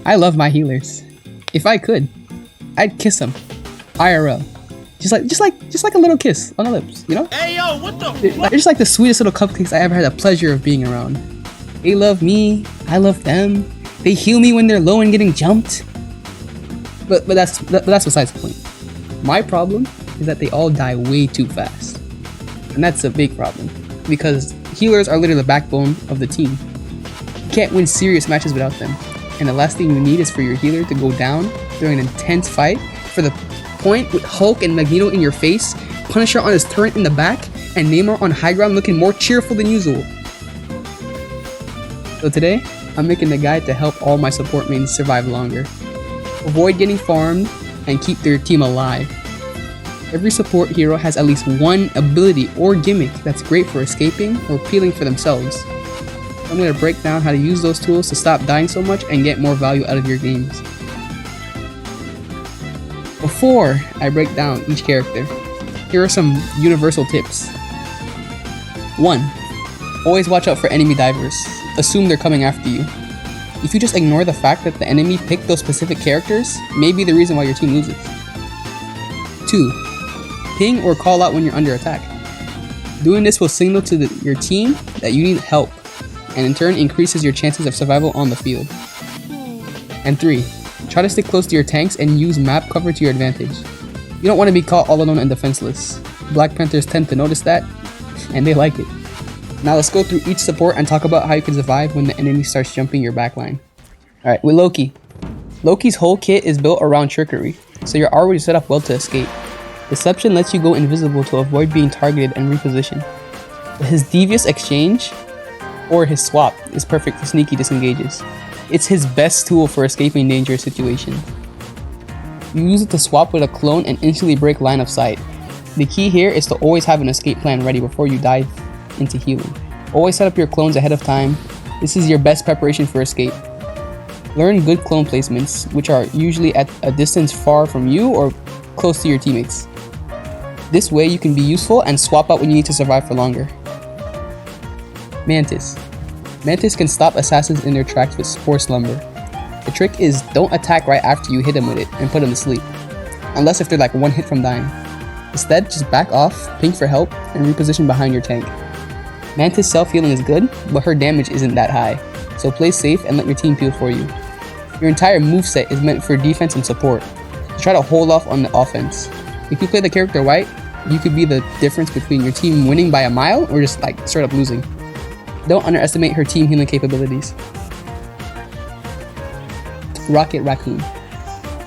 I love my healers. If I could, I'd kiss them. IRL. Just like a little kiss on the lips, you know? Hey yo, what the fuck? They're just like the sweetest little cupcakes I ever had the pleasure of being around. They love me, I love them. They heal me when they're low and getting jumped. But that's besides the point. My problem is that they all die way too fast. And that's a big problem. Because healers are literally the backbone of the team. You can't win serious matches without them. And the last thing you need is for your healer to go down during an intense fight for the point with Hulk and Magneto in your face, Punisher on his turret in the back, and Namor on high ground looking more cheerful than usual. So today, I'm making the guide to help all my support mains survive longer, avoid getting farmed, and keep their team alive. Every support hero has at least one ability or gimmick that's great for escaping or peeling for themselves. I'm going to break down how to use those tools to stop dying so much and get more value out of your games. Before I break down each character, here are some universal tips. 1. Always watch out for enemy divers. Assume they're coming after you. If you just ignore the fact that the enemy picked those specific characters, may be the reason why your team loses. 2. Ping or call out when you're under attack. Doing this will signal to your team that you need help, and in turn increases your chances of survival on the field. And 3. Try to stick close to your tanks and use map cover to your advantage. You don't want to be caught all alone and defenseless. Black Panthers tend to notice that, and they like it. Now let's go through each support and talk about how you can survive when the enemy starts jumping your backline. Alright, with Loki. Loki's whole kit is built around trickery, so you're already set up well to escape. Deception lets you go invisible to avoid being targeted and repositioned. But his devious exchange, or his swap, is perfect for sneaky disengages. It's his best tool for escaping dangerous situations. You use it to swap with a clone and instantly break line of sight. The key here is to always have an escape plan ready before you dive into healing. Always set up your clones ahead of time. This is your best preparation for escape. Learn good clone placements, which are usually at a distance far from you or close to your teammates. This way you can be useful and swap out when you need to survive for longer. Mantis. Mantis can stop assassins in their tracks with Spore Slumber. The trick is don't attack right after you hit them with it and put them to sleep. Unless if they're like one hit from dying. Instead, just back off, ping for help, and reposition behind your tank. Mantis self-healing is good, but her damage isn't that high, so play safe and let your team peel for you. Your entire moveset is meant for defense and support, so try to hold off on the offense. If you play the character right, you could be the difference between your team winning by a mile or just like straight up losing. Don't underestimate her team healing capabilities. Rocket Raccoon.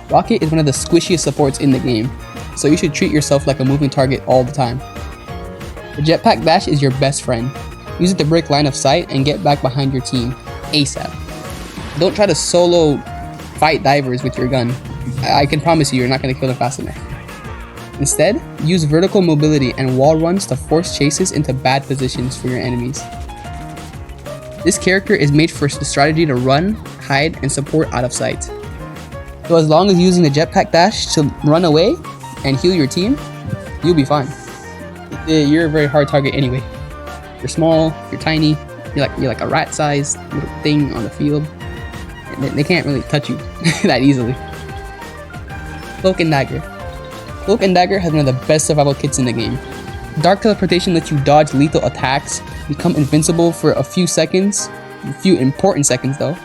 Rocket is one of the squishiest supports in the game, so you should treat yourself like a moving target all the time. The jetpack dash is your best friend. Use it to break line of sight and get back behind your team ASAP. Don't try to solo fight divers with your gun. I can promise you, you're not going to kill them fast enough. Instead, use vertical mobility and wall runs to force chases into bad positions for your enemies. This character is made for the strategy to run, hide, and support out of sight. So as long as using the jetpack dash to run away and heal your team, you'll be fine. You're a very hard target anyway. You're small, you're tiny, you're like a rat-sized little thing on the field. And they can't really touch you that easily. Cloak and Dagger. Cloak and Dagger has one of the best survival kits in the game. Dark Teleportation lets you dodge lethal attacks, become invincible for a few seconds, a few important seconds though,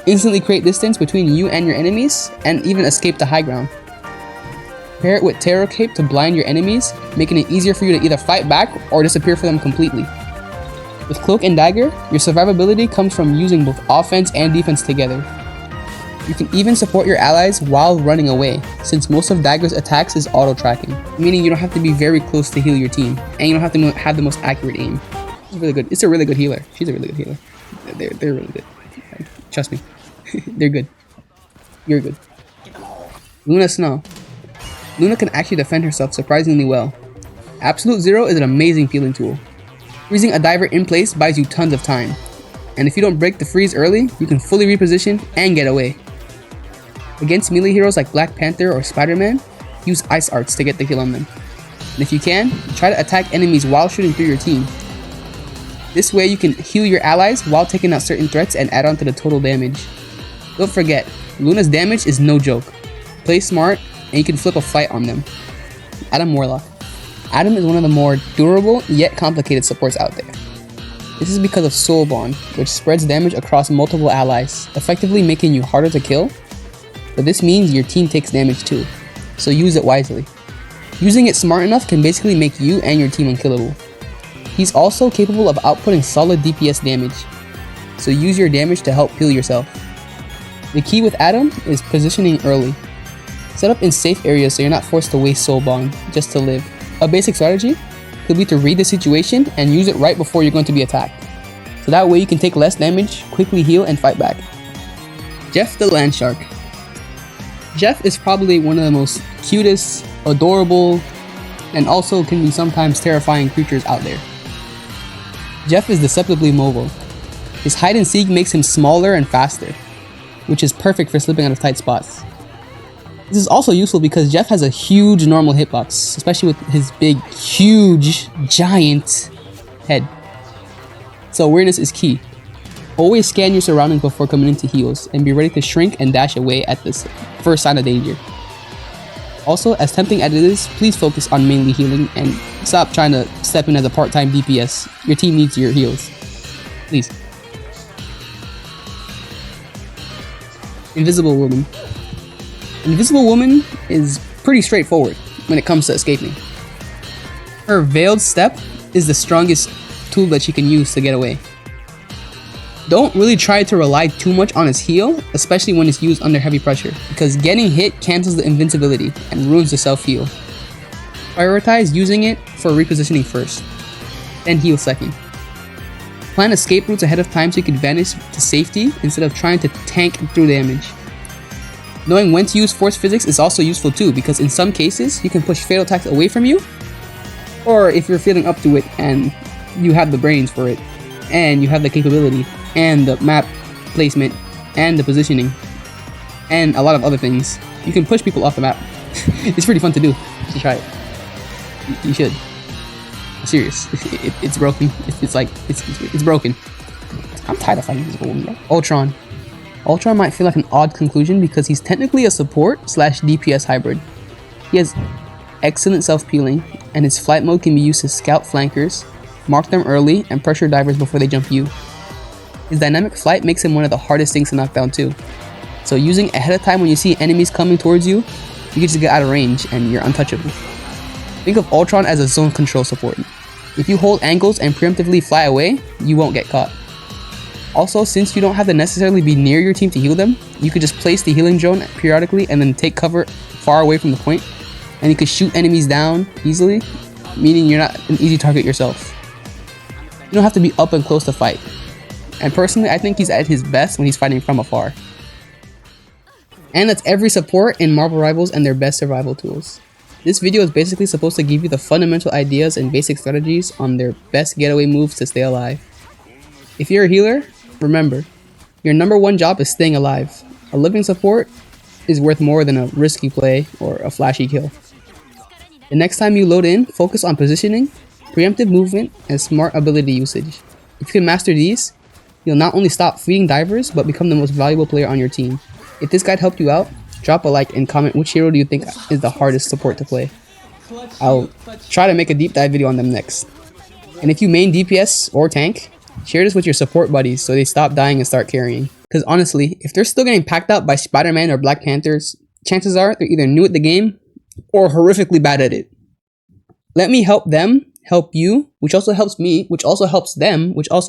instantly create distance between you and your enemies, and even escape to high ground. Pair it with Terror Cape to blind your enemies, making it easier for you to either fight back or disappear for them completely. With Cloak and Dagger, your survivability comes from using both offense and defense together. You can even support your allies while running away, since most of Dagger's attacks is auto-tracking, meaning you don't have to be very close to heal your team, and you don't have to have the most accurate aim. It's really good. It's a really good healer. She's a really good healer. They're really good. Trust me. They're good. You're good. Luna Snow. Luna can actually defend herself surprisingly well. Absolute Zero is an amazing peeling tool. Freezing a diver in place buys you tons of time, and if you don't break the freeze early, you can fully reposition and get away. Against melee heroes like Black Panther or Spider-Man, use Ice Arts to get the kill on them. And if you can, try to attack enemies while shooting through your team. This way you can heal your allies while taking out certain threats and add on to the total damage. Don't forget, Luna's damage is no joke. Play smart, and you can flip a fight on them. Adam Warlock. Adam is one of the more durable yet complicated supports out there. This is because of Soul Bond, which spreads damage across multiple allies, effectively making you harder to kill. But this means your team takes damage too, so use it wisely. Using it smart enough can basically make you and your team unkillable. He's also capable of outputting solid DPS damage, so use your damage to help heal yourself. The key with Adam is positioning early. Set up in safe areas so you're not forced to waste Soul Bond just to live. A basic strategy could be to read the situation and use it right before you're going to be attacked. So that way you can take less damage, quickly heal, and fight back. Jeff the Land Shark. Jeff is probably one of the most cutest, adorable, and also can be sometimes terrifying creatures out there. Jeff is deceptively mobile. His hide and seek makes him smaller and faster, which is perfect for slipping out of tight spots. This is also useful because Jeff has a huge normal hitbox, especially with his big, huge, giant head. So awareness is key. Always scan your surroundings before coming into heals, and be ready to shrink and dash away at this first sign of danger. Also, as tempting as it is, please focus on mainly healing and stop trying to step in as a part-time DPS. Your team needs your heals. Please. Invisible Woman. Invisible Woman is pretty straightforward when it comes to escaping. Her Veiled Step is the strongest tool that she can use to get away. Don't really try to rely too much on his heal, especially when it's used under heavy pressure, because getting hit cancels the invincibility and ruins the self-heal. Prioritize using it for repositioning first, then heal second. Plan escape routes ahead of time so you can vanish to safety instead of trying to tank through damage. Knowing when to use force physics is also useful too, because in some cases you can push fatal attacks away from you, or if you're feeling up to it and you have the brains for it, and you have the capability, and the map placement, and the positioning, and a lot of other things, you can push people off the map. It's pretty fun to do. You should try it. You should. I'm serious. It's broken. It's broken. I'm tired of fighting this old guy. Ultron. Ultron might feel like an odd conclusion because he's technically a support / DPS hybrid. He has excellent self-peeling, and his flight mode can be used to scout flankers, mark them early, and pressure divers before they jump you. His dynamic flight makes him one of the hardest things to knock down too. So using ahead of time when you see enemies coming towards you, you can just get out of range and you're untouchable. Think of Ultron as a zone control support. If you hold angles and preemptively fly away, you won't get caught. Also, since you don't have to necessarily be near your team to heal them, you could just place the healing drone periodically and then take cover far away from the point, and you can shoot enemies down easily, meaning you're not an easy target yourself. You don't have to be up and close to fight. And personally, I think he's at his best when he's fighting from afar. And that's every support in Marvel Rivals and their best survival tools. This video is basically supposed to give you the fundamental ideas and basic strategies on their best getaway moves to stay alive. If you're a healer, remember, your #1 job is staying alive. A living support is worth more than a risky play or a flashy kill. The next time you load in, focus on positioning, preemptive movement, and smart ability usage. If you can master these, you'll not only stop feeding divers, but become the most valuable player on your team. If this guide helped you out, drop a like and comment which hero do you think is the hardest support to play. I'll try to make a deep dive video on them next. And if you main DPS or tank, share this with your support buddies so they stop dying and start carrying. Because honestly, if they're still getting packed up by Spider-Man or Black Panthers, chances are they're either new at the game or horrifically bad at it. Let me help them help you, which also helps me, which also helps them, which also